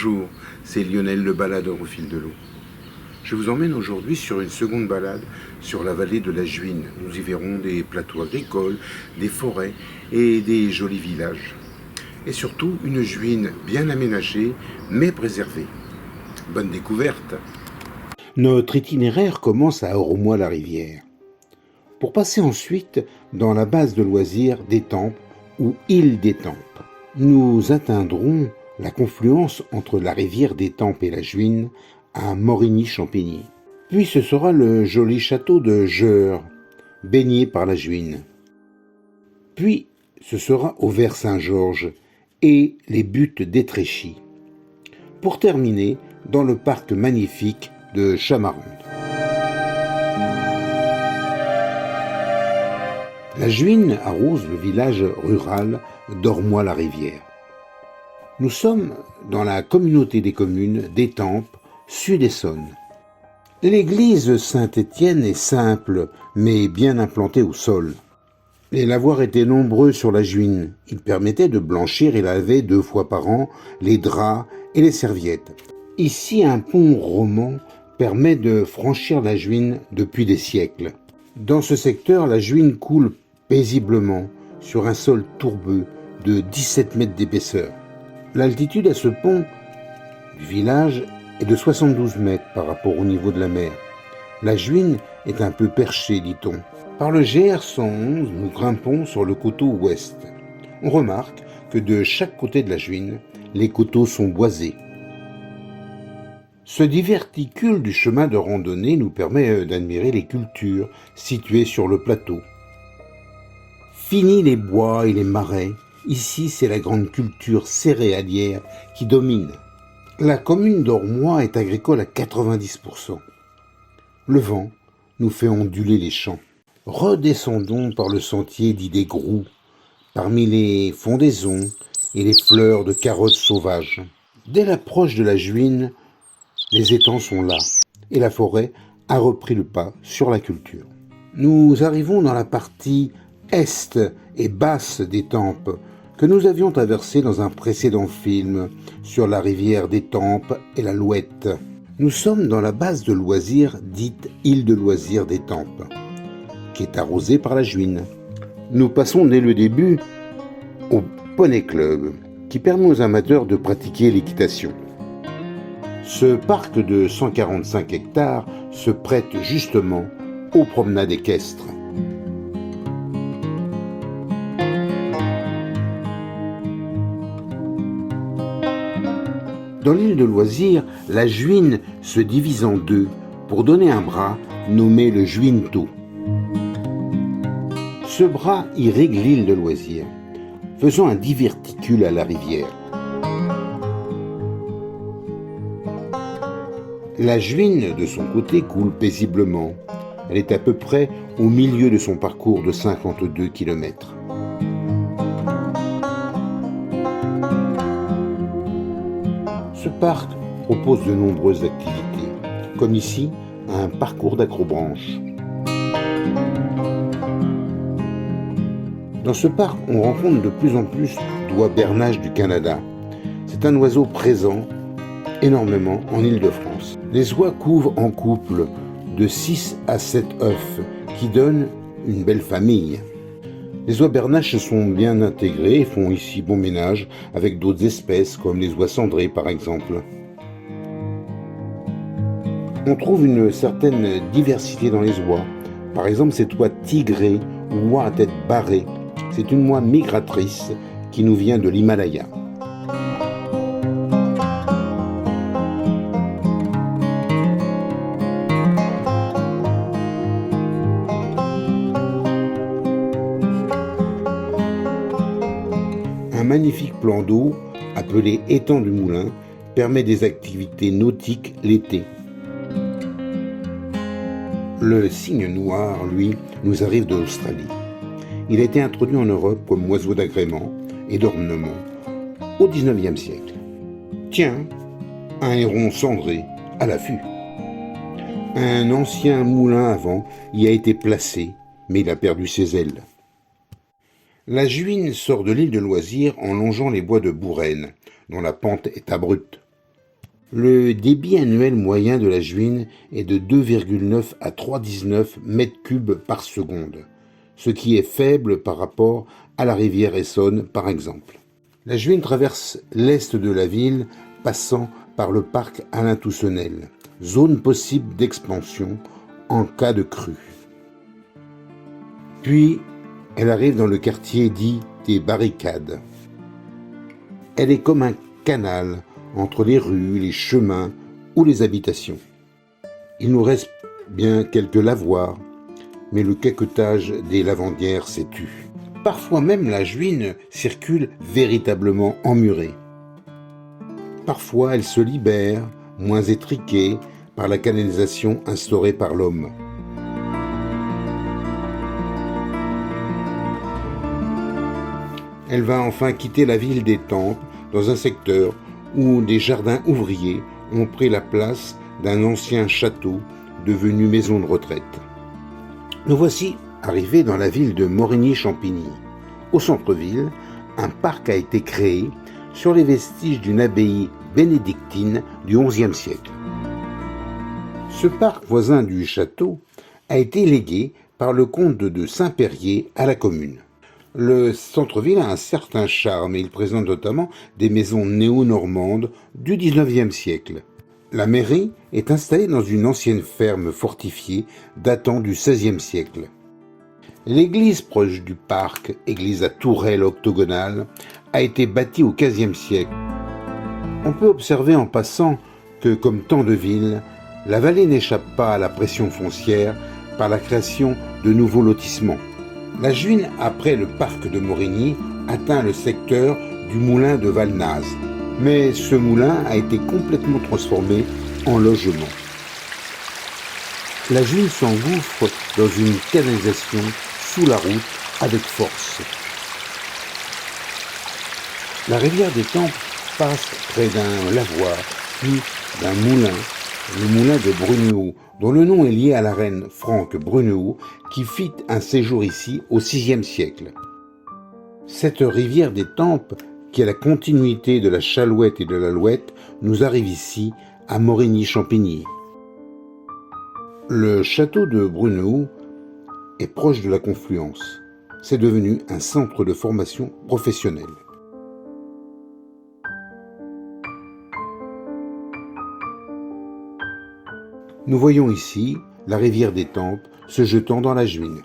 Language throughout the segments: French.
Bonjour, c'est Lionel le baladeur au fil de l'eau. Je vous emmène aujourd'hui sur une seconde balade sur la vallée de la Juine. Nous y verrons des plateaux agricoles, des forêts et des jolis villages. Et surtout une Juine bien aménagée mais préservée. Bonne découverte! Notre itinéraire commence à Oromois-la-Rivière, pour passer ensuite dans la base de loisirs d'Étampes ou île d'Étampes. Nous atteindrons la confluence entre la rivière d'Étampes et la Juine à Morigny-Champigny. Puis ce sera le joli château de Jeure, baigné par la Juine. Puis ce sera Auvers-Saint-Georges et les buttes d'Étréchy. Pour terminer, dans le parc magnifique de Chamarandes. La Juine arrose le village rural d'Ormois-la-Rivière. Nous sommes dans la communauté des communes d'Étampes, Sud-Essonne. L'église Saint-Étienne est simple, mais bien implantée au sol. Les lavoirs étaient nombreux sur la Juine. Ils permettaient de blanchir et laver 2 fois par an les draps et les serviettes. Ici, un pont roman permet de franchir la Juine depuis des siècles. Dans ce secteur, la Juine coule paisiblement sur un sol tourbeux de 17 mètres d'épaisseur. L'altitude à ce pont du village est de 72 mètres par rapport au niveau de la mer. La Juine est un peu perchée, dit-on. Par le GR111, nous grimpons sur le coteau ouest. On remarque que de chaque côté de la Juine, les coteaux sont boisés. Ce diverticule du chemin de randonnée nous permet d'admirer les cultures situées sur le plateau. Fini les bois et les marais, ici c'est la grande culture céréalière qui domine. La commune d'Ormois est agricole à 90%. Le vent nous fait onduler les champs. Redescendons par le sentier dit des Groux, parmi les fondaisons et les fleurs de carottes sauvages. Dès l'approche de la Juine, les étangs sont là, et la forêt a repris le pas sur la culture. Nous arrivons dans la partie est et basse d'Étampes, que nous avions traversée dans un précédent film sur la rivière d'Étampes et la Louette. Nous sommes dans la base de loisirs dite île de loisirs d'Étampes, qui est arrosée par la Juine. Nous passons dès le début au Poney Club, qui permet aux amateurs de pratiquer l'équitation. Ce parc de 145 hectares se prête justement aux promenades équestres. Dans l'île de loisirs, la Juine se divise en 2 pour donner un bras nommé le Juinetot. Ce bras irrigue l'île de loisirs, faisant un diverticule à la rivière. La Juine, de son côté, coule paisiblement. Elle est à peu près au milieu de son parcours de 52 km. Ce parc propose de nombreuses activités, comme ici, un parcours d'acrobranche. Dans ce parc, on rencontre de plus en plus d'oies bernaches du Canada. C'est un oiseau présent énormément en Île-de-France. Les oies couvent en couple de 6 à 7 œufs qui donnent une belle famille. Les oies bernaches sont bien intégrées et font ici bon ménage avec d'autres espèces comme les oies cendrées par exemple. On trouve une certaine diversité dans les oies. Par exemple cette oie tigrée ou oie à tête barrée. C'est une oie migratrice qui nous vient de l'Himalaya. Un magnifique plan d'eau, appelé étang du Moulin, permet des activités nautiques l'été. Le cygne noir, lui, nous arrive de l'Australie. Il a été introduit en Europe comme oiseau d'agrément et d'ornement au XIXe siècle. Tiens, un héron cendré à l'affût. Un ancien moulin à vent y a été placé, mais il a perdu ses ailes. La Juine sort de l'île de loisirs en longeant les bois de Bourène, dont la pente est abrupte. Le débit annuel moyen de la Juine est de 2,9 à 3,19 mètres cubes par seconde, ce qui est faible par rapport à la rivière Essonne par exemple. La Juine traverse l'est de la ville, passant par le parc Alain Toussenel, zone possible d'expansion en cas de crue. Puis, elle arrive dans le quartier dit des Barricades. Elle est comme un canal entre les rues, les chemins ou les habitations. Il nous reste bien quelques lavoirs, mais le caquetage des lavandières s'est tu. Parfois même la Juine circule véritablement emmurée. Parfois elle se libère, moins étriquée, par la canalisation instaurée par l'homme. Elle va enfin quitter la ville des temples dans un secteur où des jardins ouvriers ont pris la place d'un ancien château devenu maison de retraite. Nous voici arrivés dans la ville de Morigny-Champigny. Au centre-ville, un parc a été créé sur les vestiges d'une abbaye bénédictine du XIe siècle. Ce parc voisin du château a été légué par le comte de Saint-Périer à la commune. Le centre-ville a un certain charme et il présente notamment des maisons néo-normandes du XIXe siècle. La mairie est installée dans une ancienne ferme fortifiée datant du XVIe siècle. L'église proche du parc, église à tourelle octogonale, a été bâtie au XVe siècle. On peut observer en passant que, comme tant de villes, la vallée n'échappe pas à la pression foncière par la création de nouveaux lotissements. La Juine, après le parc de Morigny, atteint le secteur du moulin de Valnaz. Mais ce moulin a été complètement transformé en logement. La Juine s'engouffre dans une canalisation sous la route avec force. La rivière des Temples passe près d'un lavoir, puis d'un moulin, le moulin de Brunehaut, dont le nom est lié à la reine Franque Brunehaut, qui fit un séjour ici au VIe siècle. Cette rivière des Tempes, qui est la continuité de la Chalouette et de la Louette, nous arrive ici, à Morigny-Champigny. Le château de Brunehaut est proche de la confluence. C'est devenu un centre de formation professionnelle. Nous voyons ici la rivière des Tempes se jetant dans la Juine.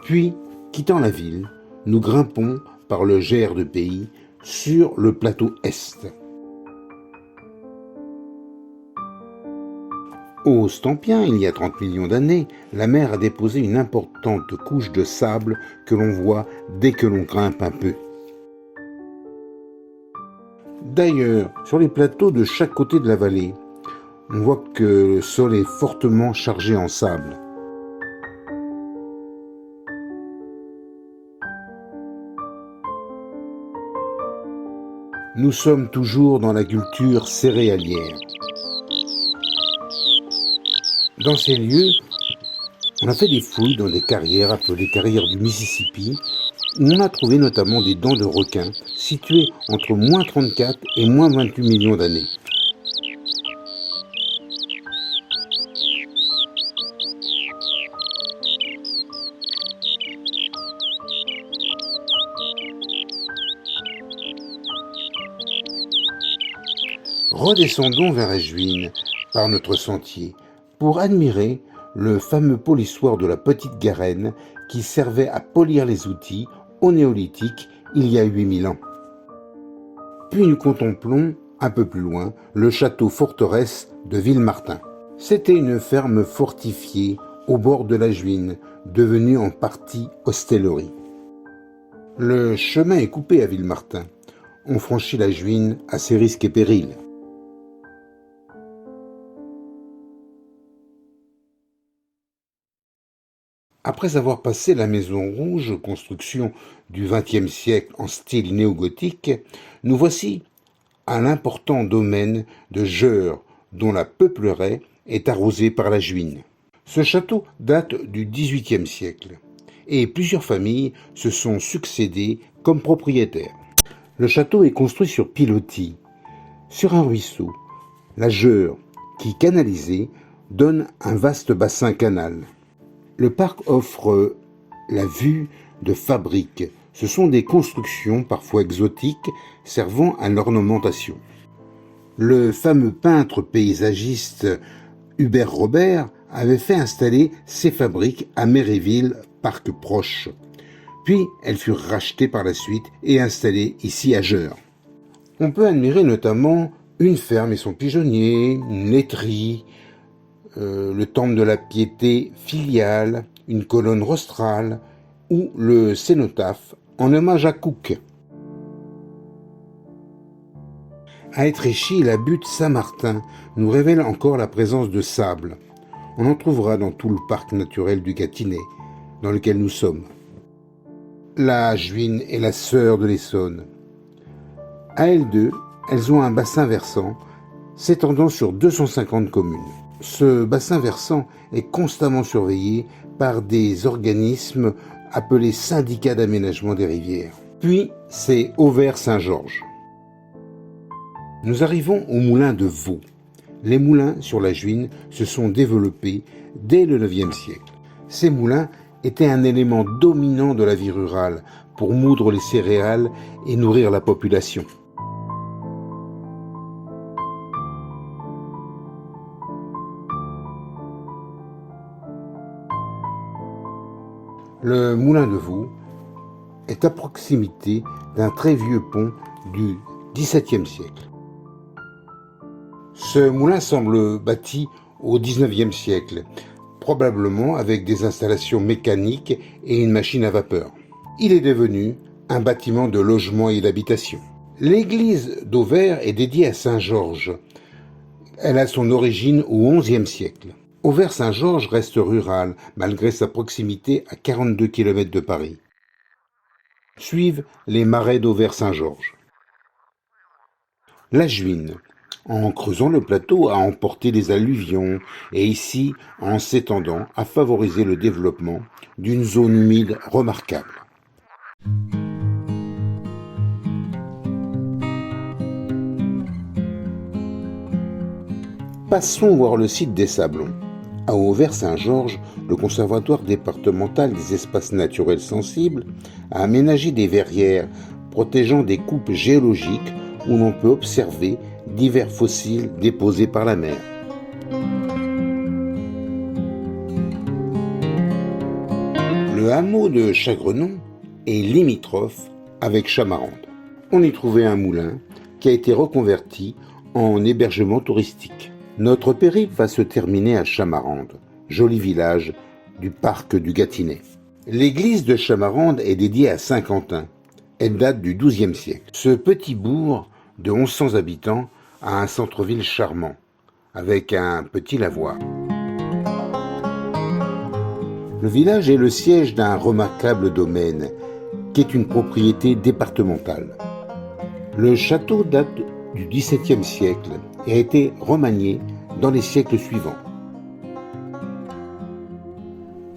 Puis, quittant la ville, nous grimpons par le Gers de Pays sur le plateau Est. Au Stampien, il y a 30 millions d'années, la mer a déposé une importante couche de sable que l'on voit dès que l'on grimpe un peu. D'ailleurs, sur les plateaux de chaque côté de la vallée, on voit que le sol est fortement chargé en sable. Nous sommes toujours dans la culture céréalière. Dans ces lieux, on a fait des fouilles dans des carrières appelées carrières du Mississippi, où on a trouvé notamment des dents de requin situées entre moins 34 et moins 28 millions d'années. Redescendons vers la Juine par notre sentier pour admirer le fameux polissoir de la Petite Garenne qui servait à polir les outils au néolithique il y a 8000 ans. Puis nous contemplons, un peu plus loin, le château-forteresse de Villemartin. C'était une ferme fortifiée au bord de la Juine, devenue en partie hostellerie. Le chemin est coupé à Villemartin. On franchit la Juine à ses risques et périls. Après avoir passé la Maison Rouge, construction du XXe siècle en style néogothique, nous voici à l'important domaine de Jeure, dont la peupleraie est arrosée par la Juine. Ce château date du XVIIIe siècle, et plusieurs familles se sont succédées comme propriétaire. Le château est construit sur pilotis, sur un ruisseau. La Jeure, qui canalisée, donne un vaste bassin canal. Le parc offre la vue de fabriques. Ce sont des constructions parfois exotiques servant à l'ornementation. Le fameux peintre paysagiste Hubert Robert avait fait installer ces fabriques à Méréville, parc proche. Puis elles furent rachetées par la suite et installées ici à Jeure. On peut admirer notamment une ferme et son pigeonnier, une laiterie, le temple de la piété filiale, une colonne rostrale ou le cénotaphe en hommage à Cook. À Étréchy, la butte Saint-Martin nous révèle encore la présence de sable. On en trouvera dans tout le parc naturel du Gâtinais, dans lequel nous sommes. La Juine est la sœur de l'Essonne. À elles deux, elles ont un bassin versant s'étendant sur 250 communes. Ce bassin versant est constamment surveillé par des organismes appelés syndicats d'aménagement des rivières. Puis, c'est Auvers-Saint-Georges. Nous arrivons au moulin de Vaux. Les moulins sur la Juine se sont développés dès le IXe siècle. Ces moulins étaient un élément dominant de la vie rurale pour moudre les céréales et nourrir la population. Le moulin de Vaux est à proximité d'un très vieux pont du XVIIe siècle. Ce moulin semble bâti au XIXe siècle, probablement avec des installations mécaniques et une machine à vapeur. Il est devenu un bâtiment de logement et d'habitation. L'église d'Auvers est dédiée à Saint Georges. Elle a son origine au XIe siècle. Auvers-Saint-Georges reste rural, malgré sa proximité à 42 km de Paris. Suivent les marais d'Auvers-Saint-Georges. La Juine, en creusant le plateau, a emporté les alluvions et ici, en s'étendant, a favorisé le développement d'une zone humide remarquable. Passons voir le site des Sablons. À Auvers-Saint-Georges, le Conservatoire départemental des espaces naturels sensibles a aménagé des verrières protégeant des coupes géologiques où l'on peut observer divers fossiles déposés par la mer. Le hameau de Chagrenon est limitrophe avec Chamarande. On y trouvait un moulin qui a été reconverti en hébergement touristique. Notre périple va se terminer à Chamarande, joli village du parc du Gâtinais. L'église de Chamarande est dédiée à Saint Quentin. Elle date du XIIe siècle. Ce petit bourg de 1100 habitants a un centre-ville charmant, avec un petit lavoir. Le village est le siège d'un remarquable domaine, qui est une propriété départementale. Le château date du XVIIe siècle et a été remanié dans les siècles suivants.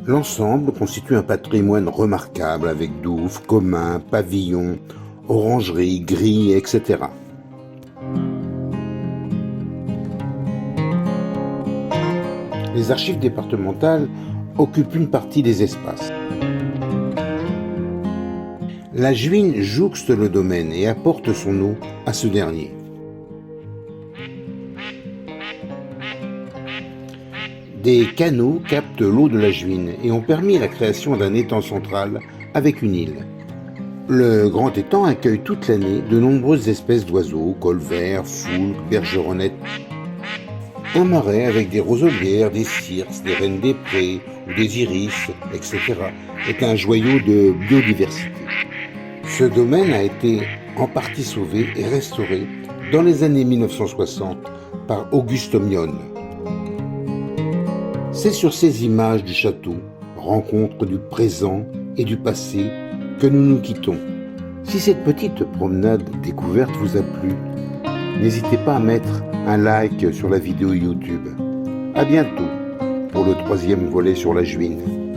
L'ensemble constitue un patrimoine remarquable avec douves, communs, pavillons, orangeries, grilles, etc. Les archives départementales occupent une partie des espaces. La Juine jouxte le domaine et apporte son eau à ce dernier. Des canaux captent l'eau de la Juine et ont permis la création d'un étang central avec une île. Le grand étang accueille toute l'année de nombreuses espèces d'oiseaux, colverts, foulques, bergeronnettes. Un marais avec des roselières, des cirses, des rennes des prés ou des iris, etc. est un joyau de biodiversité. Ce domaine a été en partie sauvé et restauré dans les années 1960 par Auguste Mion. C'est sur ces images du château, rencontre du présent et du passé, que nous nous quittons. Si cette petite promenade découverte vous a plu, n'hésitez pas à mettre un like sur la vidéo YouTube. À bientôt pour le 3e volet sur la Juine.